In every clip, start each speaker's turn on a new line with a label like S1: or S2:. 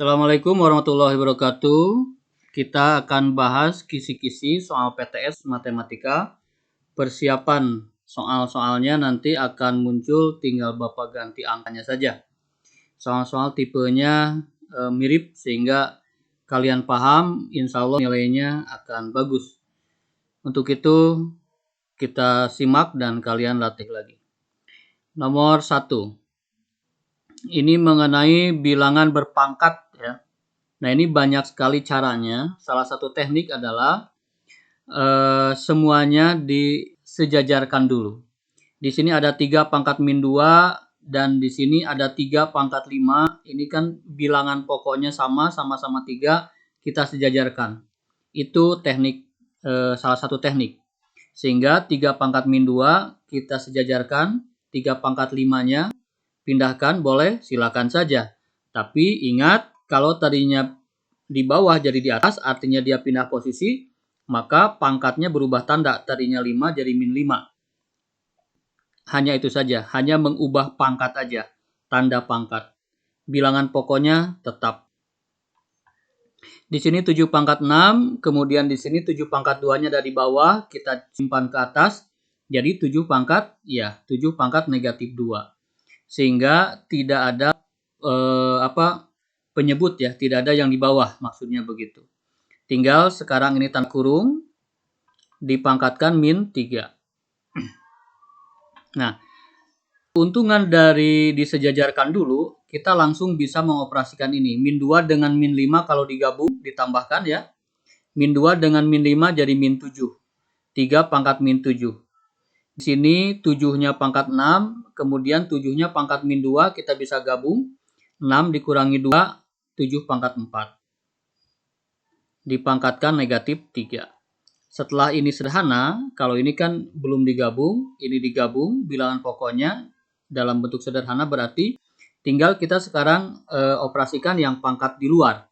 S1: Assalamualaikum warahmatullahi wabarakatuh. Kita akan bahas kisi-kisi soal PTS Matematika. Persiapan soal-soalnya nanti akan muncul, tinggal Bapak ganti angkanya saja. Soal-soal tipenya mirip sehingga kalian paham, insya Allah nilainya akan bagus. Untuk itu kita simak dan kalian latih lagi. Nomor 1. Ini mengenai bilangan berpangkat ya. Nah, ini banyak sekali caranya. Salah satu teknik adalah semuanya disejajarkan dulu. Di sini ada 3 pangkat min 2 dan di sini ada 3 pangkat 5. Ini kan bilangan pokoknya sama-sama 3, kita sejajarkan. Itu teknik salah satu teknik. Sehingga 3 pangkat min 2 kita sejajarkan, 3 pangkat 5-nya pindahkan, boleh, silakan saja. Tapi ingat, kalau tadinya di bawah jadi di atas, artinya dia pindah posisi, maka pangkatnya berubah tanda. Tadinya 5 jadi min 5. Hanya itu saja, hanya mengubah pangkat aja, tanda pangkat. Bilangan pokoknya tetap. Di sini 7 pangkat 6, kemudian di sini 7 pangkat 2-nya dari bawah, kita simpan ke atas, jadi 7 pangkat, ya 7 pangkat negatif 2. Sehingga tidak ada penyebut ya, tidak ada yang di bawah, maksudnya begitu. Tinggal sekarang ini tanda kurung, dipangkatkan min 3. Nah, keuntungan dari disejajarkan dulu, kita langsung bisa mengoperasikan ini. Min 2 dengan min 5 kalau digabung, ditambahkan ya. Min 2 dengan min 5 jadi min 7. 3 pangkat min 7. Di sini 7-nya pangkat 6, kemudian 7-nya pangkat min 2, kita bisa gabung. 6 dikurangi 2, 7 pangkat 4. Dipangkatkan negatif 3. Setelah ini sederhana, kalau ini kan belum digabung, ini digabung, bilangan pokoknya dalam bentuk sederhana berarti tinggal kita sekarang operasikan yang pangkat di luar.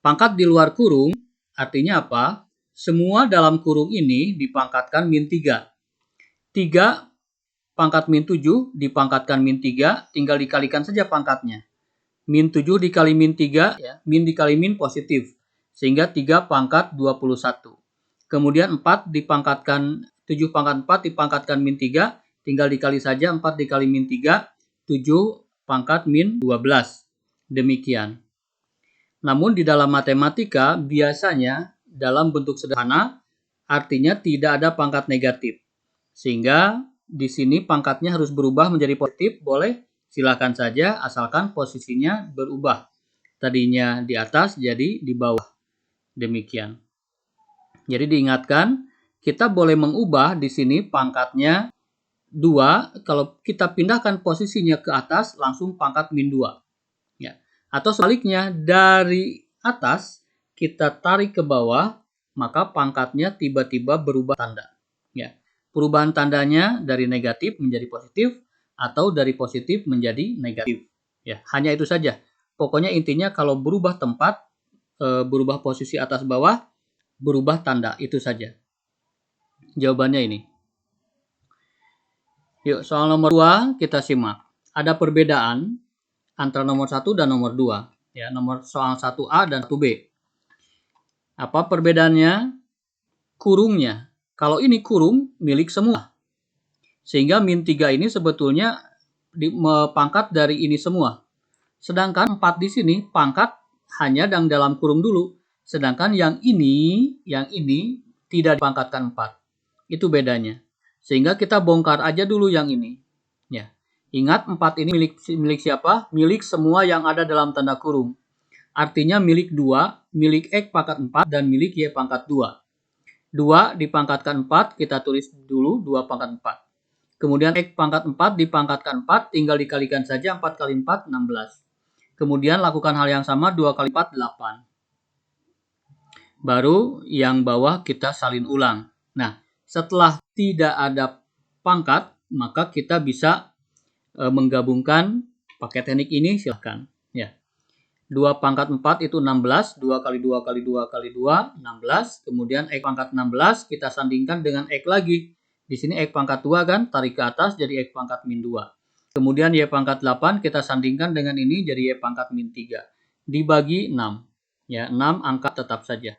S1: Pangkat di luar kurung artinya apa? Semua dalam kurung ini dipangkatkan min 3. 3 pangkat min 7 dipangkatkan min 3, tinggal dikalikan saja pangkatnya. Min 7 dikali min 3, ya, min dikali min positif. Sehingga 3 pangkat 21. Kemudian 4 dipangkatkan, 7 pangkat 4 dipangkatkan min 3, tinggal dikali saja 4 dikali min 3, 7 pangkat min 12. Demikian. Namun di dalam matematika biasanya dalam bentuk sederhana artinya tidak ada pangkat negatif. Sehingga di sini pangkatnya harus berubah menjadi positif, boleh, silakan saja asalkan posisinya berubah. Tadinya di atas jadi di bawah. Demikian. Jadi diingatkan, kita boleh mengubah di sini pangkatnya 2, kalau kita pindahkan posisinya ke atas langsung pangkat min 2. Ya. Atau sebaliknya, dari atas kita tarik ke bawah, maka pangkatnya tiba-tiba berubah tanda. Ya. Perubahan tandanya dari negatif menjadi positif atau dari positif menjadi negatif. Ya, hanya itu saja. Pokoknya intinya kalau berubah tempat, berubah posisi atas bawah, berubah tanda, itu saja. Jawabannya ini. Yuk, soal nomor 2 kita simak. Ada perbedaan antara nomor 1 dan nomor 2. Ya, nomor soal 1A dan 1B. Apa perbedaannya? Kurungnya. Kalau ini kurung milik semua. Sehingga min 3 ini sebetulnya pangkat dari ini semua. Sedangkan 4 di sini pangkat hanya yang dalam kurung dulu. Sedangkan yang ini tidak dipangkatkan 4. Itu bedanya. Sehingga kita bongkar aja dulu yang ini. Ya. Ingat 4 ini milik siapa? Milik semua yang ada dalam tanda kurung. Artinya milik 2, milik X pangkat 4 dan milik Y pangkat 2. 2 dipangkatkan 4, kita tulis dulu 2 pangkat 4. Kemudian X pangkat 4 dipangkatkan 4, tinggal dikalikan saja 4 kali 4, 16. Kemudian lakukan hal yang sama 2 kali 4, 8. Baru yang bawah kita salin ulang. Nah, setelah tidak ada pangkat, maka kita bisa menggabungkan pakai teknik ini, silahkan. Ya. 2 pangkat 4 itu 16, 2 kali 2 kali 2 kali 2, 16. Kemudian X pangkat 16 kita sandingkan dengan X lagi. Di sini X pangkat 2 kan, tarik ke atas jadi X pangkat min 2. Kemudian Y pangkat 8 kita sandingkan dengan ini jadi Y pangkat min 3. dibagi 6. Ya, 6 angka tetap saja.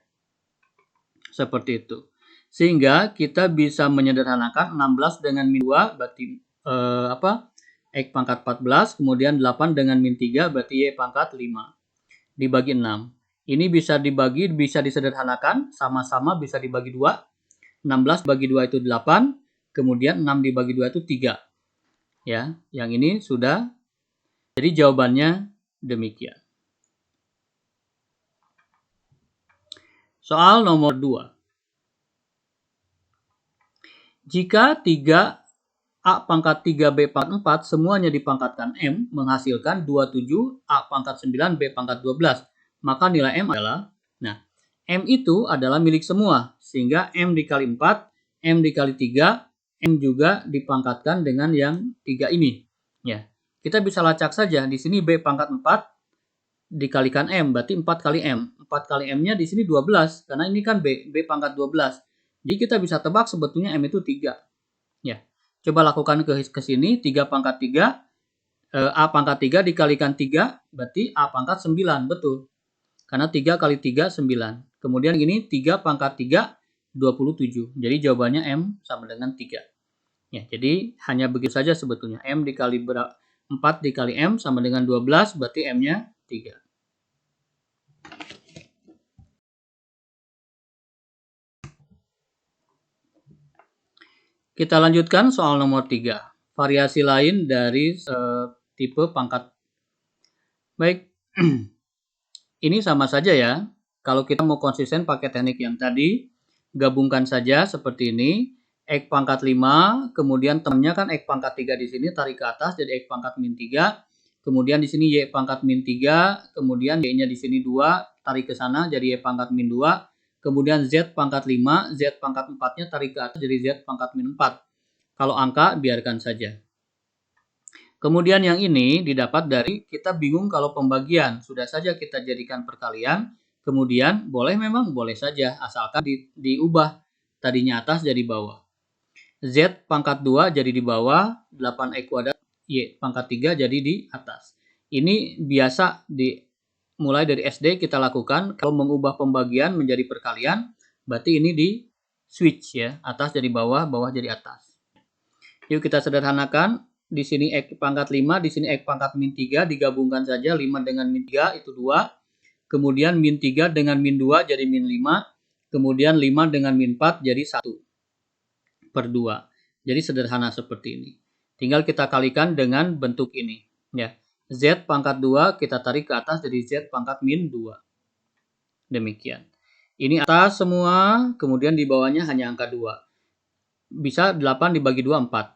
S1: Seperti itu. Sehingga kita bisa menyederhanakan 16 dengan min 2 berarti X pangkat 14, kemudian 8 dengan min 3 berarti Y pangkat 5. Dibagi 6. Ini bisa dibagi, bisa disederhanakan, sama-sama bisa dibagi 2. 16 dibagi 2 itu 8, kemudian 6 dibagi 2 itu 3. Ya, yang ini sudah. Jadi jawabannya demikian. Soal nomor 2. Jika 3A pangkat 3B pangkat 4 semuanya dipangkatkan M menghasilkan 27 A pangkat 9 B pangkat 12, maka nilai M adalah, nah, M itu adalah milik semua, sehingga M dikali 4, M dikali 3, M juga dipangkatkan dengan yang 3 ini. Ya, kita bisa lacak saja, di sini B pangkat 4 dikalikan M, berarti 4 kali M. 4 kali M-nya di sini 12, karena ini kan B pangkat 12. Jadi kita bisa tebak sebetulnya M itu 3. Ya. Coba lakukan ke sini, 3 pangkat 3, A pangkat 3 dikalikan 3, berarti A pangkat 9, betul. Karena 3 kali 3, 9. Kemudian ini 3 pangkat 3, 27. Jadi jawabannya M sama dengan 3. Ya, jadi hanya begitu saja sebetulnya. M dikali 4 dikali M sama dengan 12, berarti M-nya 3. Kita lanjutkan soal nomor 3. Variasi lain dari tipe pangkat. Baik, ini sama saja ya. Kalau kita mau konsisten pakai teknik yang tadi, gabungkan saja seperti ini. X pangkat 5, kemudian temannya kan X pangkat 3 di sini, tarik ke atas jadi X pangkat min 3. Kemudian di sini Y pangkat min 3, kemudian Y-nya di sini 2, tarik ke sana jadi Y pangkat min 2. Kemudian Z pangkat 5, Z pangkat 4-nya tarik ke atas jadi Z pangkat min 4. Kalau angka, biarkan saja. Kemudian yang ini didapat dari kita bingung kalau pembagian. Sudah saja kita jadikan perkalian. Kemudian memang boleh saja. Asalkan diubah. Tadinya atas jadi bawah. Z pangkat 2 jadi di bawah. 8X kuadrat Y pangkat 3 jadi di atas. Ini biasa mulai dari SD kita lakukan. Kalau mengubah pembagian menjadi perkalian, berarti ini di switch ya. Atas jadi bawah, bawah jadi atas. Yuk kita sederhanakan. Di sini X pangkat 5, di sini X pangkat min 3, digabungkan saja 5 dengan min 3 itu 2. Kemudian min 3 dengan min 2 jadi min 5. Kemudian 5 dengan min 4 jadi 1 per 2. Jadi sederhana seperti ini. Tinggal kita kalikan dengan bentuk ini. Ya. Z pangkat 2 kita tarik ke atas jadi Z pangkat min 2. Demikian. Ini atas semua, kemudian di bawahnya hanya angka 2. Bisa 8 dibagi 2, 4.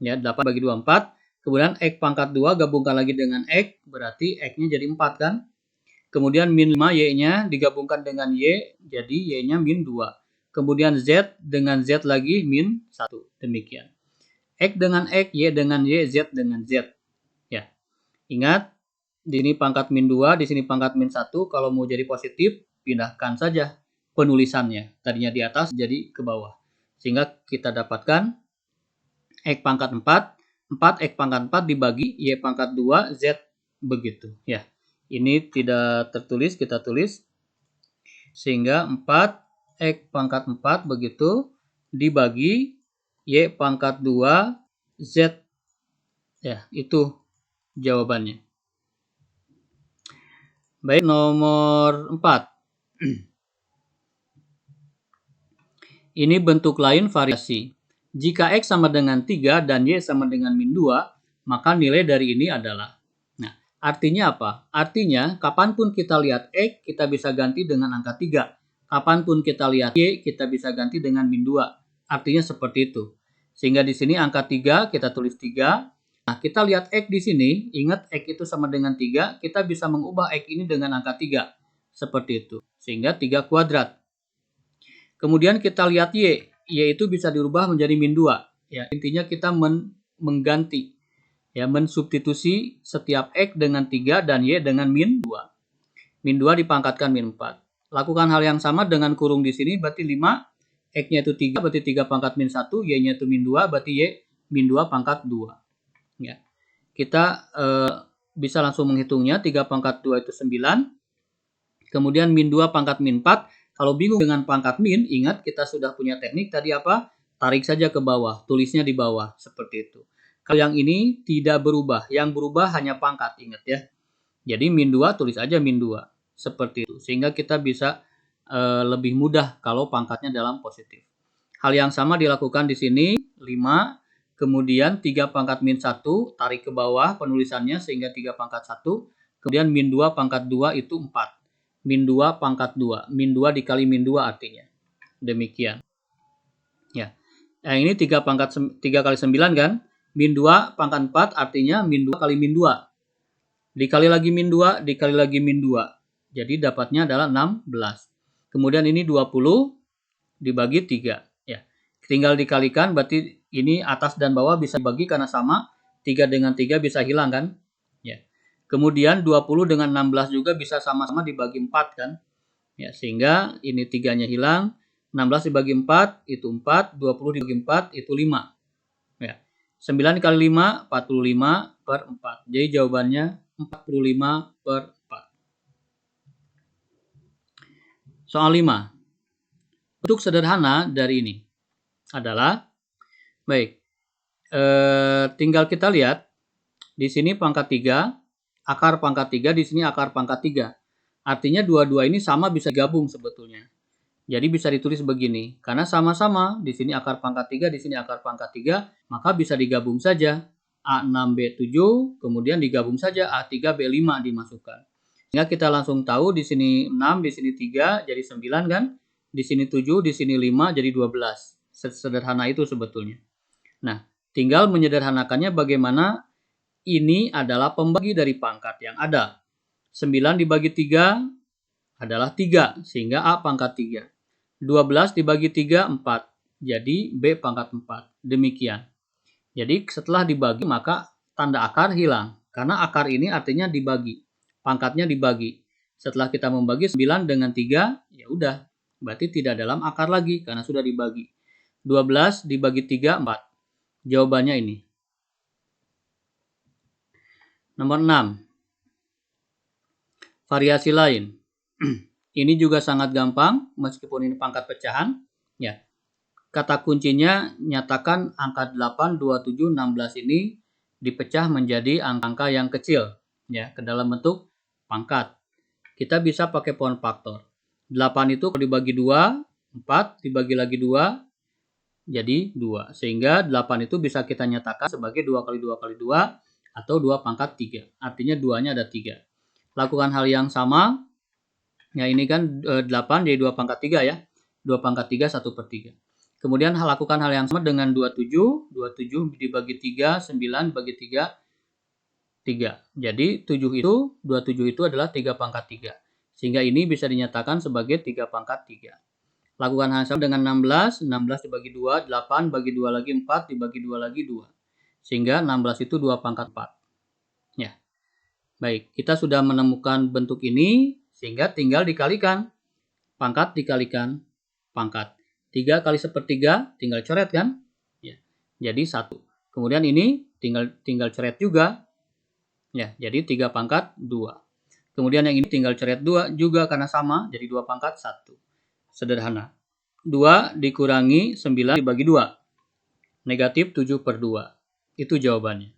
S1: Ya, 8 bagi 2, 4. Kemudian X pangkat 2 gabungkan lagi dengan X, berarti X-nya jadi 4 kan. Kemudian min 5 Y-nya digabungkan dengan Y, jadi Y-nya min 2. Kemudian Z dengan Z lagi min 1. Demikian. X dengan X, Y dengan Y, Z dengan Z. Ya. Ingat, di sini pangkat min 2, di sini pangkat min 1. Kalau mau jadi positif, pindahkan saja penulisannya. Tadinya di atas, jadi ke bawah. Sehingga kita dapatkan X pangkat 4, 4X pangkat 4 dibagi Y pangkat 2, Z begitu. Ya, ini tidak tertulis, kita tulis. Sehingga 4X pangkat 4 begitu dibagi Y pangkat 2, Z. Ya, itu jawabannya. Baik, nomor 4. Ini bentuk lain variasi. Jika X sama dengan 3 dan Y sama dengan min 2, maka nilai dari ini adalah. Nah, artinya apa? Artinya, kapanpun kita lihat X, kita bisa ganti dengan angka 3. Kapanpun kita lihat Y, kita bisa ganti dengan min 2. Artinya seperti itu. Sehingga di sini angka 3, kita tulis 3. Nah, kita lihat X di sini, ingat X itu sama dengan 3, kita bisa mengubah X ini dengan angka 3. Seperti itu. Sehingga 3 kuadrat. Kemudian kita lihat Y. Y itu bisa dirubah menjadi min 2. Ya, intinya kita mengganti, ya, mensubstitusi setiap X dengan 3 dan Y dengan min 2. Min 2 dipangkatkan min 4. Lakukan hal yang sama dengan kurung di sini, berarti 5. X-nya itu 3, berarti 3 pangkat min 1. Y-nya itu min 2, berarti Y min 2 pangkat 2. Ya. Kita bisa langsung menghitungnya. 3 pangkat 2 itu 9. Kemudian min 2 pangkat min 4. Kalau bingung dengan pangkat min, ingat kita sudah punya teknik tadi apa? Tarik saja ke bawah, tulisnya di bawah, seperti itu. Kalau yang ini tidak berubah, yang berubah hanya pangkat, ingat ya. Jadi min 2 tulis aja min 2, seperti itu. Sehingga kita bisa lebih mudah kalau pangkatnya dalam positif. Hal yang sama dilakukan di sini, 5, kemudian 3 pangkat min 1, tarik ke bawah penulisannya sehingga 3 pangkat 1, kemudian min 2 pangkat 2 itu 4. Min 2 pangkat 2. Min 2 dikali min 2 artinya. Demikian. Ya. Yang ini 3 kali 9 kan? Min 2 pangkat 4 artinya min 2 kali min 2. Dikali lagi min 2, dikali lagi min 2. Jadi dapatnya adalah 16. Kemudian ini 20 dibagi 3. Ya. Tinggal dikalikan, berarti ini atas dan bawah bisa dibagi karena sama. 3 dengan 3 bisa hilang kan? Ya. Kemudian 20 dengan 16 juga bisa sama-sama dibagi 4 kan? Ya, sehingga ini 3-nya hilang. 16 dibagi 4 itu 4, 20 dibagi 4 itu 5. Ya. 9 kali 5 45 per 4. Jadi jawabannya 45 per 4. Soal 5. Bentuk sederhana dari ini adalah baik. Tinggal kita lihat di sini pangkat 3, akar pangkat 3, di sini akar pangkat 3. Artinya dua-dua ini sama bisa digabung sebetulnya. Jadi bisa ditulis begini, karena sama-sama di sini akar pangkat 3, di sini akar pangkat 3, maka bisa digabung saja. A6B7, kemudian digabung saja A3B5 dimasukkan. Sehingga kita langsung tahu di sini 6, di sini 3 jadi 9 kan? Di sini 7, di sini 5 jadi 12. Sederhana itu sebetulnya. Nah, tinggal menyederhanakannya bagaimana ini adalah pembagi dari pangkat yang ada. 9 dibagi 3 adalah 3, sehingga A pangkat 3. 12 dibagi 3, 4. Jadi B pangkat 4. Demikian. Jadi setelah dibagi maka tanda akar hilang. Karena akar ini artinya dibagi. Pangkatnya dibagi. Setelah kita membagi 9 dengan 3, ya udah. Berarti tidak dalam akar lagi karena sudah dibagi. 12 dibagi 3, 4. Jawabannya ini. Nomor 6. Variasi lain. Ini juga sangat gampang meskipun ini pangkat pecahan. Ya. Kata kuncinya nyatakan angka 8, 27, 16 ini dipecah menjadi angka yang kecil ya ke dalam bentuk pangkat. Kita bisa pakai pohon faktor. 8 itu kalau dibagi 2, 4 dibagi lagi 2 jadi 2. Sehingga 8 itu bisa kita nyatakan sebagai 2 kali 2 kali 2 atau 2 pangkat 3. Artinya 2-nya ada 3. Lakukan hal yang sama. Ya ini kan 8 jadi 2 pangkat 3 ya. 2 pangkat 3 1 per 3. Kemudian lakukan hal yang sama dengan 27. 27 dibagi 3, 9 dibagi 3, 3. Jadi 27 itu adalah 3 pangkat 3. Sehingga ini bisa dinyatakan sebagai 3 pangkat 3. Lakukan hal yang sama dengan 16. 16 dibagi 2, 8 bagi 2 lagi 4 dibagi 2 lagi 2. Sehingga 16 itu 2 pangkat 4. Ya. Baik, kita sudah menemukan bentuk ini sehingga tinggal dikalikan. Pangkat dikalikan pangkat. 3 kali sepertiga tinggal coret kan? Ya. Jadi 1. Kemudian ini tinggal coret juga. Ya, jadi 3 pangkat 2. Kemudian yang ini tinggal coret 2 juga karena sama, jadi 2 pangkat 1. Sederhana. 2 dikurangi 9 dibagi 2. Negatif 7 per 2. Itu jawabannya.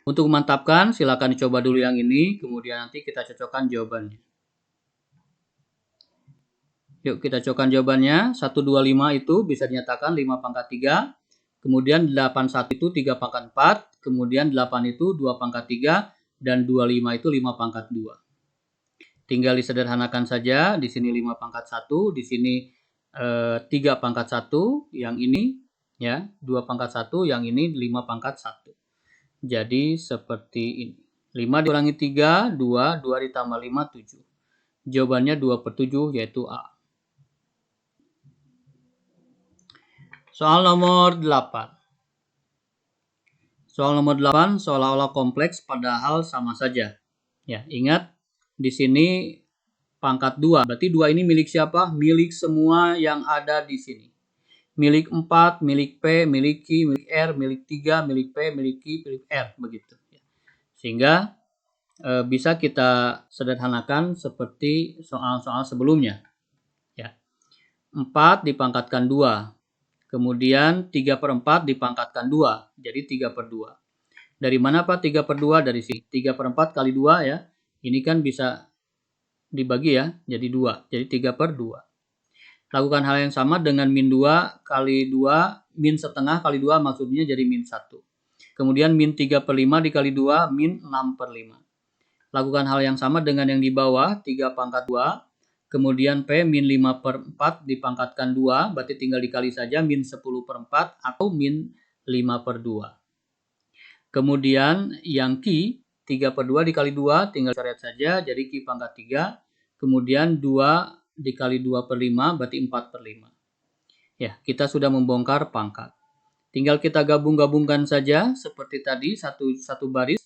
S1: Untuk memantapkan, silakan dicoba dulu yang ini, kemudian nanti kita cocokkan jawabannya. Yuk kita cocokkan jawabannya. 125 itu bisa dinyatakan 5 pangkat 3. Kemudian 81 itu 3 pangkat 4. Kemudian 8 itu 2 pangkat 3. Dan 25 itu 5 pangkat 2. Tinggal disederhanakan saja. Di sini 5 pangkat 1. Di sini 3 pangkat 1. Yang ini ya 2 pangkat 1. Yang ini 5 pangkat 1. Jadi seperti ini. 5 dikurangi 3, 2. 2 ditambah 5, 7. Jawabannya 2 per 7 yaitu A. Soal nomor 8. Soal nomor 8 seolah-olah kompleks padahal sama saja. Ya, ingat di sini pangkat 2. Berarti 2 ini milik siapa? Milik semua yang ada di sini. Milik 4, milik P, milik Q, milik R, milik 3, milik P, milik Q, milik R. Begitu. Sehingga bisa kita sederhanakan seperti soal-soal sebelumnya. Ya. 4 dipangkatkan 2. Kemudian 3/4 dipangkatkan 2. Jadi 3/2. Dari mana Pak 3/2? Dari sini. 3/4 kali 2 ya. Ini kan bisa dibagi ya. Jadi 2. Jadi 3/2. Lakukan hal yang sama dengan min 2 kali 2. Min setengah kali 2 maksudnya jadi min 1. Kemudian min 3/5 dikali 2. Min 6/5. Lakukan hal yang sama dengan yang di bawah, 3/2. Kemudian P min 5/4 dipangkatkan 2, berarti tinggal dikali saja min 10/4 atau min 5/2. Kemudian yang Q, 3/2 dikali 2, tinggal coret saja, jadi Q pangkat 3. Kemudian 2 dikali 2/5, berarti 4/5. Ya, kita sudah membongkar pangkat. Tinggal kita gabung-gabungkan saja, seperti tadi, satu baris.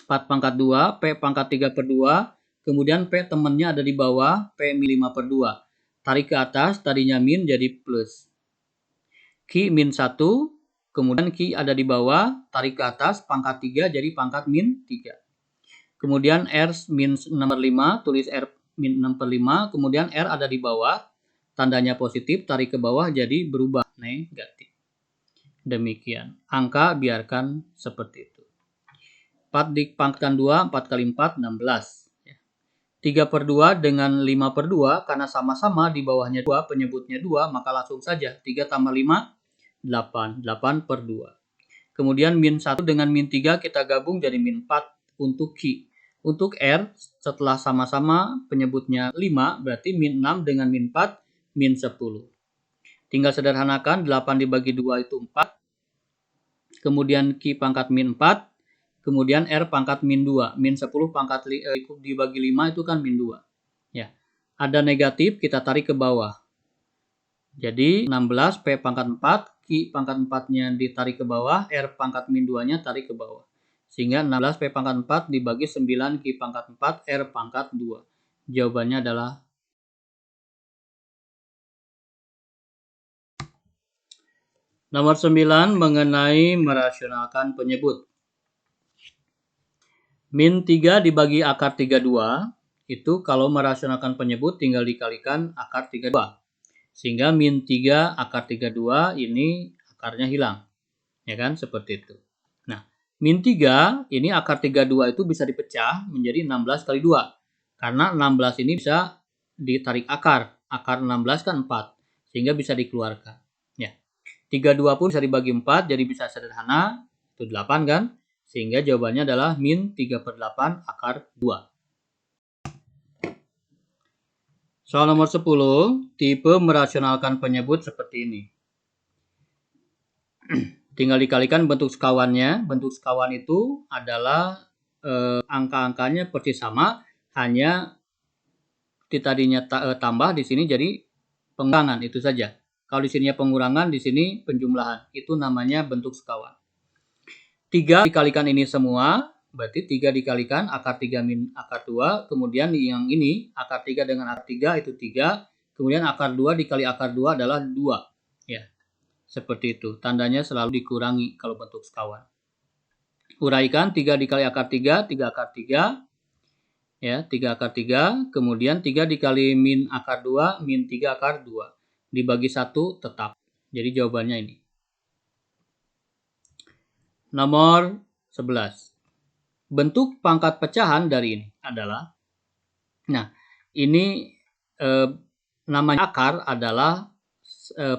S1: 4/2, P pangkat 3/2, kemudian P temannya ada di bawah, P min 5/2. Tarik ke atas, tadinya min jadi plus. Q min 1, kemudian Q ada di bawah, tarik ke atas, pangkat 3 jadi pangkat min 3. Kemudian R min 6/5, tulis R min 6/5, kemudian R ada di bawah, tandanya positif, tarik ke bawah jadi berubah negatif. Demikian, angka biarkan seperti itu. 4 dipangkatkan 2, 4 kali 4, 16. 3/2 dengan 5/2, karena sama-sama di bawahnya 2, penyebutnya 2, maka langsung saja 3 tambah 5, 8. 8/2. Kemudian min 1 dengan min 3 kita gabung jadi min 4 untuk Q. Untuk R, setelah sama-sama penyebutnya 5, berarti min 6 dengan min 4, min 10. Tinggal sederhanakan, 8 dibagi 2 itu 4. Kemudian Q pangkat min 4. Kemudian R pangkat min 2. Min 10 pangkat dibagi 5 itu kan min 2. Ya. Ada negatif, kita tarik ke bawah. Jadi 16 P pangkat 4, Q pangkat 4-nya ditarik ke bawah, R pangkat min 2-nya tarik ke bawah. Sehingga 16 P pangkat 4 dibagi 9 Q pangkat 4, R pangkat 2. Jawabannya adalah nomor 9 mengenai merasionalkan penyebut. Min 3 dibagi akar 32, itu kalau merasionalkan penyebut tinggal dikalikan akar 32. Sehingga min 3 akar 32 ini akarnya hilang. Ya kan, seperti itu. Nah, min 3 ini akar 32 itu bisa dipecah menjadi 16 kali 2. Karena 16 ini bisa ditarik akar. Akar 16 kan 4. Sehingga bisa dikeluarkan. Ya. 32 pun bisa dibagi 4, jadi bisa sederhana. Itu 8 kan? Sehingga jawabannya adalah min 3/8 akar 2. Soal nomor 10, tipe merasionalkan penyebut seperti ini. Tinggal dikalikan bentuk sekawannya. Bentuk sekawan itu adalah angka-angkanya persis sama, hanya tadinya tambah, di sini jadi pengurangan, itu saja. Kalau di sininya pengurangan, di sini penjumlahan. Itu namanya bentuk sekawan. 3 dikalikan ini semua, berarti 3 dikalikan akar 3 min akar 2, kemudian yang ini akar 3 dengan akar 3 itu 3, kemudian akar 2 dikali akar 2 adalah 2. Ya, seperti itu. Tandanya selalu dikurangi kalau bentuk sekawan. Uraikan 3 dikali akar 3, 3 akar 3. Ya, 3 akar 3, kemudian 3 dikali min akar 2, min 3 akar 2. Dibagi 1 tetap. Jadi jawabannya ini. Nomor 11. Bentuk pangkat pecahan dari ini adalah, nah ini namanya akar adalah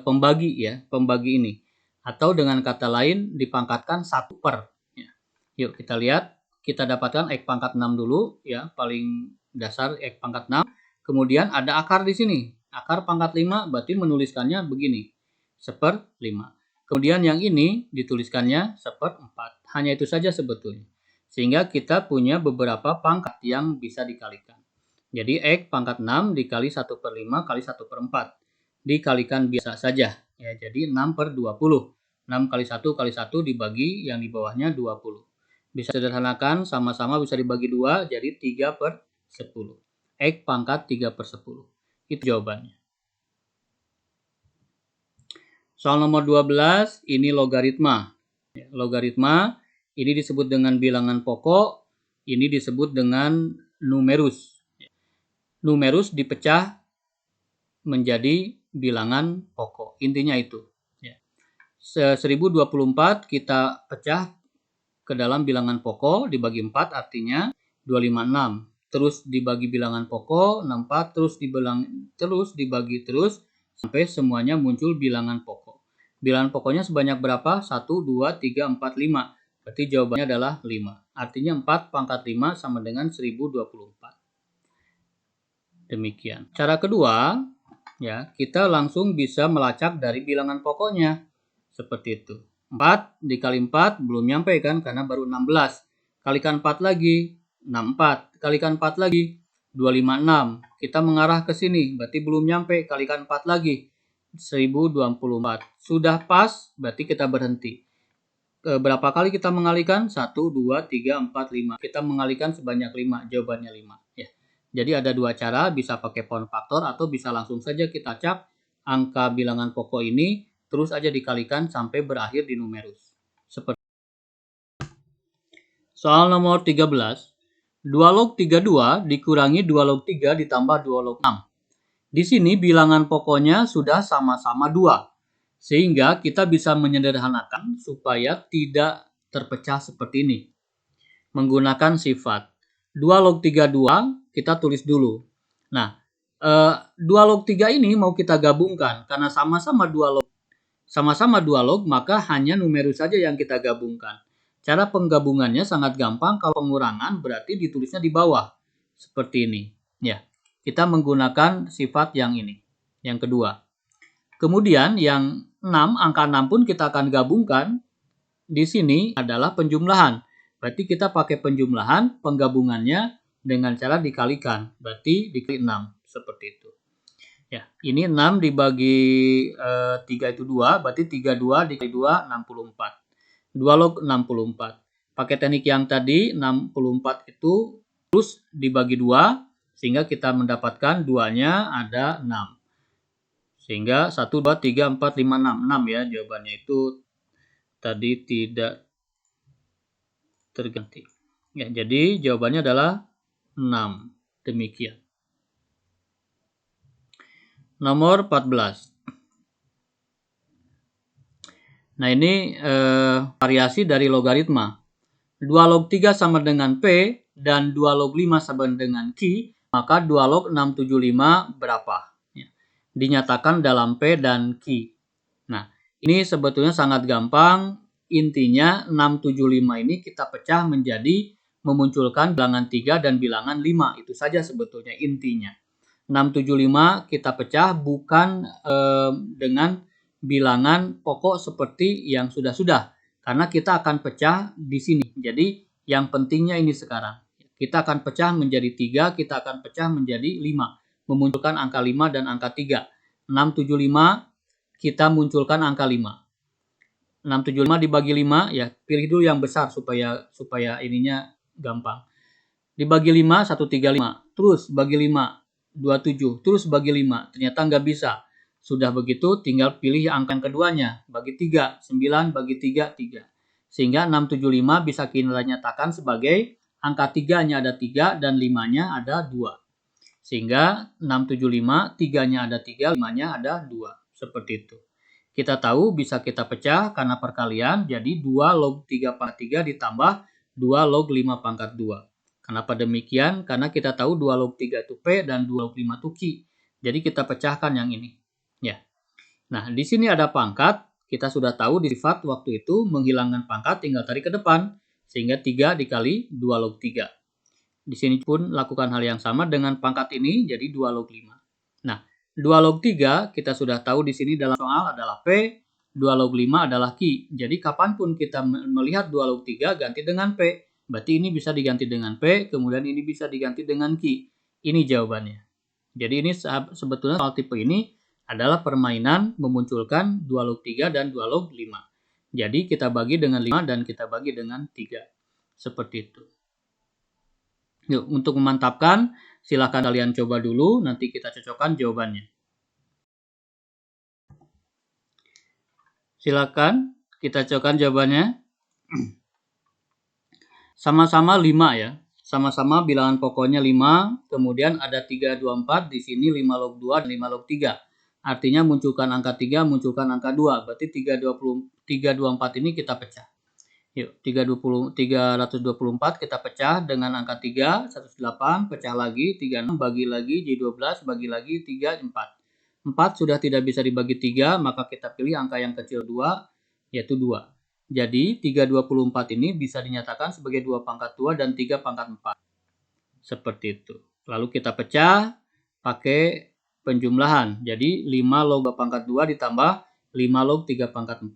S1: pembagi ya, pembagi ini. Atau dengan kata lain dipangkatkan 1 per. Ya. Yuk kita lihat, kita dapatkan X pangkat 6 dulu ya, paling dasar X pangkat 6. Kemudian ada akar di sini. Akar pangkat 5 berarti menuliskannya begini. 1/5. Kemudian yang ini dituliskannya 1/4. Hanya itu saja sebetulnya. Sehingga kita punya beberapa pangkat yang bisa dikalikan. Jadi X pangkat 6 dikali 1/5 kali 1/4. Dikalikan biasa saja. Ya, jadi 6/20. 6 kali 1 kali 1 dibagi yang di bawahnya 20. Bisa sederhanakan, sama-sama bisa dibagi 2, jadi 3/10. X pangkat 3/10. Itu jawabannya. Soal nomor 12, ini logaritma. Logaritma Ini disebut dengan bilangan pokok, ini disebut dengan numerus. Numerus dipecah menjadi bilangan pokok. Intinya itu. 1024 kita pecah ke dalam bilangan pokok dibagi 4 artinya 256. Terus dibagi bilangan pokok 64 terus dibagi terus sampai semuanya muncul bilangan pokok. Bilangan pokoknya sebanyak berapa? 1 2 3 4 5. Berarti jawabannya adalah 5. Artinya 4 pangkat 5 sama dengan 1024. Demikian. Cara kedua, ya, kita langsung bisa melacak dari bilangan pokoknya. Seperti itu. 4 dikali 4 belum nyampe kan karena baru 16. Kalikan 4 lagi, 64. Kalikan 4 lagi, 256. Kita mengarah ke sini, berarti belum nyampe. Kalikan 4 lagi, 1024. Sudah pas, berarti kita berhenti. Berapa kali kita mengalihkan? 1, 2, 3, 4, 5. Kita mengalihkan sebanyak 5, jawabannya 5. Ya. Jadi ada dua cara, bisa pakai pound faktor atau bisa langsung saja kita cak angka bilangan pokok ini terus aja dikalikan sampai berakhir di numerus. Seperti soal nomor 13. 2 log 32 dikurangi 2 log 3 ditambah 2 log 6. Di sini bilangan pokoknya sudah sama-sama 2. Sehingga kita bisa menyederhanakan supaya tidak terpecah seperti ini. Menggunakan sifat 2 log 32 kita tulis dulu. Nah, 2 log 3 ini mau kita gabungkan karena sama-sama 2 log maka hanya numerus saja yang kita gabungkan. Cara penggabungannya sangat gampang, kalau pengurangan berarti ditulisnya di bawah. Seperti ini. Ya, kita menggunakan sifat yang ini. Yang kedua. Kemudian yang 6, angka 6 pun kita akan gabungkan. Di sini adalah penjumlahan. Berarti kita pakai penjumlahan, penggabungannya dengan cara dikalikan. Berarti dikali 6. Seperti itu. Ya, ini 6 dibagi 3 itu 2, berarti 32 dikali 2, 64. 2 log 64. Pakai teknik yang tadi, 64 itu terus dibagi 2, sehingga kita mendapatkan 2-nya ada 6. Sehingga 1, 2, 3, 4, 5, 6. 6 ya, jawabannya itu tadi tidak terganti. Ya, jadi jawabannya adalah 6. Demikian. Nomor 14. Nah, ini variasi dari logaritma. 2 log 3 sama dengan P dan 2 log 5 sama dengan Q, maka 2 log 675 berapa? Ya. Dinyatakan dalam P dan Q. Nah, ini sebetulnya sangat gampang. Intinya 675 ini kita pecah menjadi memunculkan bilangan 3 dan bilangan 5. Itu saja sebetulnya intinya. 675 kita pecah bukan dengan bilangan pokok seperti yang sudah-sudah. Karena kita akan pecah di sini. Jadi yang pentingnya ini sekarang. Kita akan pecah menjadi 3, kita akan pecah menjadi 5. Memunculkan angka 5 dan angka 3. 675 kita munculkan angka 5. 675 dibagi 5, ya pilih dulu yang besar supaya ininya gampang. Dibagi 5, 135. Terus bagi 5. 27, terus bagi 5, ternyata nggak bisa. Sudah begitu tinggal pilih angka yang keduanya, bagi 3, 9 bagi 3, 3. Sehingga 675 bisa kita nyatakan sebagai angka 3-nya ada 3 dan 5-nya ada 2. Sehingga 675, 3-nya ada 3, 5-nya ada 2. Seperti itu. Kita tahu bisa kita pecah karena perkalian, jadi 2 log 3 pangkat 3 ditambah 2 log 5 pangkat 2. Kenapa demikian? Karena kita tahu 2 log 3 itu P dan 2 log 5 itu Q. Jadi kita pecahkan yang ini. Ya. Nah, di sini ada pangkat. Kita sudah tahu di sifat waktu itu menghilangkan pangkat tinggal tarik ke depan. Sehingga 3 dikali 2 log 3. Di sini pun lakukan hal yang sama dengan pangkat ini jadi 2 log 5. Nah, 2 log 3 kita sudah tahu di sini dalam soal adalah P, 2 log 5 adalah Q. Jadi kapanpun kita melihat 2 log 3 ganti dengan P. Berarti ini bisa diganti dengan P, kemudian ini bisa diganti dengan Q. Ini jawabannya. Jadi ini sebetulnya soal tipe ini adalah permainan memunculkan 2 log 3 dan 2 log 5. Jadi kita bagi dengan 5 dan kita bagi dengan 3. Seperti itu. Yuk, untuk memantapkan, silakan kalian coba dulu, nanti kita cocokkan jawabannya. Silakan kita cocokkan jawabannya. Sama-sama 5 ya. Sama-sama bilangan pokoknya 5, kemudian ada 3, 2, 4, di sini 5 log 2 dan 5 log 3. Artinya munculkan angka 3, munculkan angka 2. Berarti 324 ini kita pecah. Yuk, 324 kita pecah dengan angka 3, 108, pecah lagi, 36, bagi lagi, J12, bagi lagi, 3, 4. 4 sudah tidak bisa dibagi 3, maka kita pilih angka yang kecil 2, yaitu 2. Jadi 324 ini bisa dinyatakan sebagai 2 pangkat 2 dan 3 pangkat 4. Seperti itu. Lalu kita pecah pakai penjumlahan. Jadi 5 log 2 pangkat 2 ditambah 5 log 3 pangkat 4.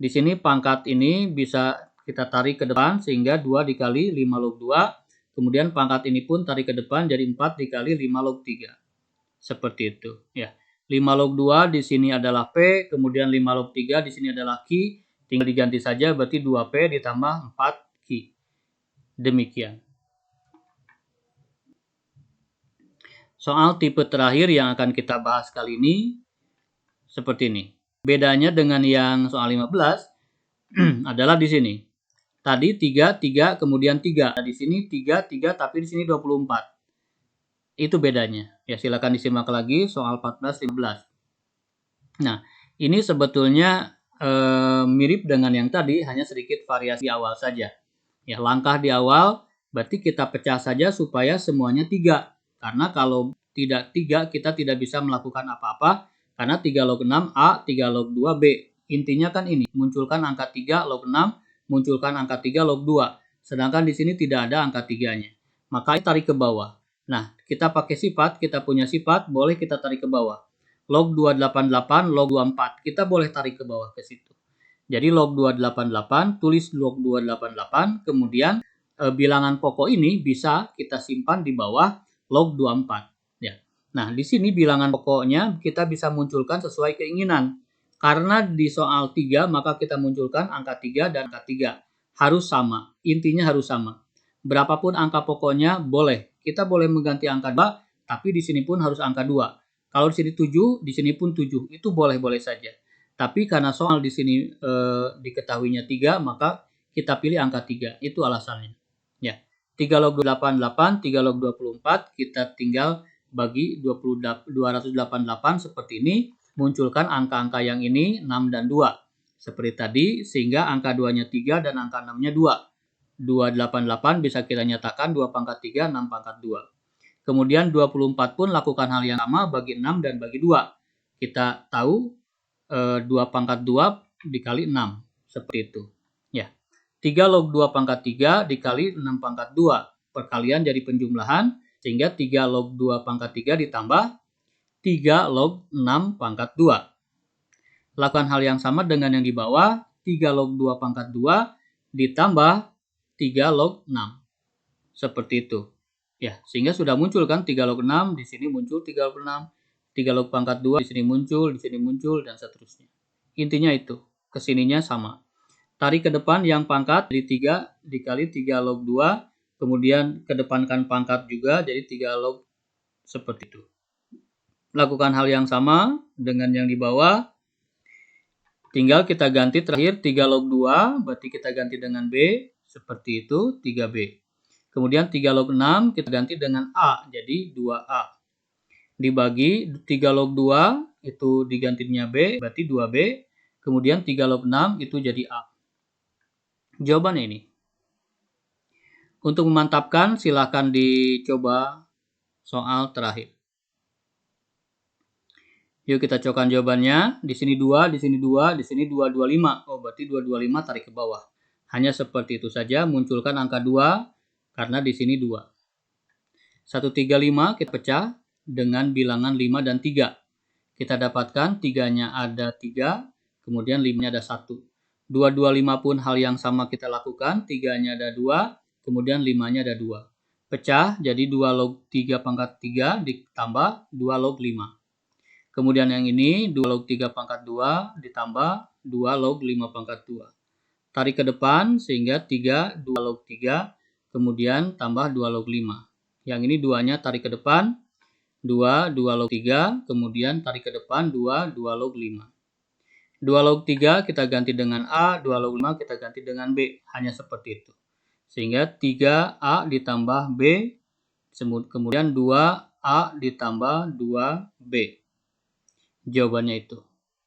S1: Di sini pangkat ini bisa kita tarik ke depan sehingga 2 dikali 5 log 2. Kemudian pangkat ini pun tarik ke depan jadi 4 dikali 5 log 3. Seperti itu ya. 5 log 2 di sini adalah P, kemudian 5 log 3 di sini adalah Q. Tinggal diganti saja, berarti 2P ditambah 4Q. Demikian. Soal tipe terakhir yang akan kita bahas kali ini seperti ini. Bedanya dengan yang soal 15 adalah di sini. Tadi 3, 3, kemudian 3. Di sini 3, 3, tapi di sini 24. Itu bedanya. Ya, silakan disimak lagi soal 14, 15. Nah, ini sebetulnya mirip dengan yang tadi, hanya sedikit variasi awal saja. Ya, langkah di awal berarti kita pecah saja supaya semuanya 3. Karena kalau tidak 3 kita tidak bisa melakukan apa-apa karena 3 log 6 A, 3 log 2 B. Intinya kan ini, munculkan angka 3 log 6, munculkan angka 3 log 2. Sedangkan di sini tidak ada angka 3-nya. Maka tarik ke bawah. Nah, kita pakai sifat, kita punya sifat, boleh kita tarik ke bawah. Log 288, log 24. Kita boleh tarik ke bawah ke situ. Jadi log 288, tulis log 288, kemudian bilangan pokok ini bisa kita simpan di bawah log 24. Ya. Nah, di sini bilangan pokoknya kita bisa munculkan sesuai keinginan. Karena di soal 3, maka kita munculkan angka 3 dan angka 3. Harus sama, intinya harus sama. Berapapun angka pokoknya boleh. Kita boleh mengganti angka 2, tapi di sini pun harus angka 2. Kalau di sini 7, di sini pun 7. Itu boleh-boleh saja. Tapi karena soal di sini diketahuinya 3, maka kita pilih angka 3. Itu alasannya. Ya. 3 log 88, 3 log 24, kita tinggal bagi 288 seperti ini. Munculkan angka-angka yang ini 6 dan 2. Seperti tadi, sehingga angka 2-nya 3 dan angka 6-nya 2. 288 bisa kita nyatakan 2 pangkat 3, 6 pangkat 2. Kemudian 24 pun lakukan hal yang sama bagi 6 dan bagi 2. Kita tahu 2 pangkat 2 dikali 6. Seperti itu. Ya. 3 log 2 pangkat 3 dikali 6 pangkat 2. Perkalian jadi penjumlahan. Sehingga 3 log 2 pangkat 3 ditambah 3 log 6 pangkat 2. Lakukan hal yang sama dengan yang di bawah. 3 log 2 pangkat 2 ditambah 3 log 6. Seperti itu. Ya, sehingga sudah muncul kan 3 log 6, di sini muncul 3 log 6, 3 log pangkat 2, di sini muncul, dan seterusnya. Intinya itu, kesininya sama. Tarik ke depan yang pangkat dari 3 dikali 3 log 2, kemudian kedepankan pangkat juga, jadi 3 log seperti itu. Lakukan hal yang sama dengan yang di bawah. Tinggal kita ganti terakhir 3 log 2, berarti kita ganti dengan B, seperti itu, 3B. Kemudian 3 log 6 kita ganti dengan A, jadi 2A. Dibagi 3 log 2 itu digantinya B, berarti 2B. Kemudian 3 log 6 itu jadi A. Jawabannya ini. Untuk memantapkan silahkan dicoba soal terakhir. Yuk kita cobakan jawabannya. Di sini 2, di sini 2, di sini 225. Oh, berarti 225 tarik ke bawah. Hanya seperti itu saja, munculkan angka 2. Karena di sini 2. 135 kita pecah dengan bilangan 5 dan 3. Kita dapatkan 3-nya ada 3, kemudian 5-nya ada 1. 225 pun hal yang sama kita lakukan, 3-nya ada 2, kemudian 5-nya ada 2. Pecah jadi 2 log 3 pangkat 3 ditambah 2 log 5. Kemudian yang ini 2 log 3 pangkat 2 ditambah 2 log 5 pangkat 2. Tarik ke depan sehingga 3, 2 log 3, kemudian tambah 2 log 5. Yang ini 2-nya tarik ke depan, 2 log 3, kemudian tarik ke depan 2 log 5. 2 log 3 kita ganti dengan A, 2 log 5 kita ganti dengan B. Hanya seperti itu. Sehingga 3A ditambah B, kemudian 2A ditambah 2B. Jawabannya itu.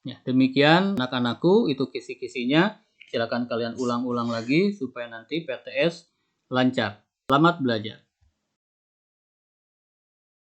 S1: Ya, demikian anak-anakku, itu kisi-kisinya. Silakan kalian ulang-ulang lagi supaya nanti PTS lancar. Selamat belajar.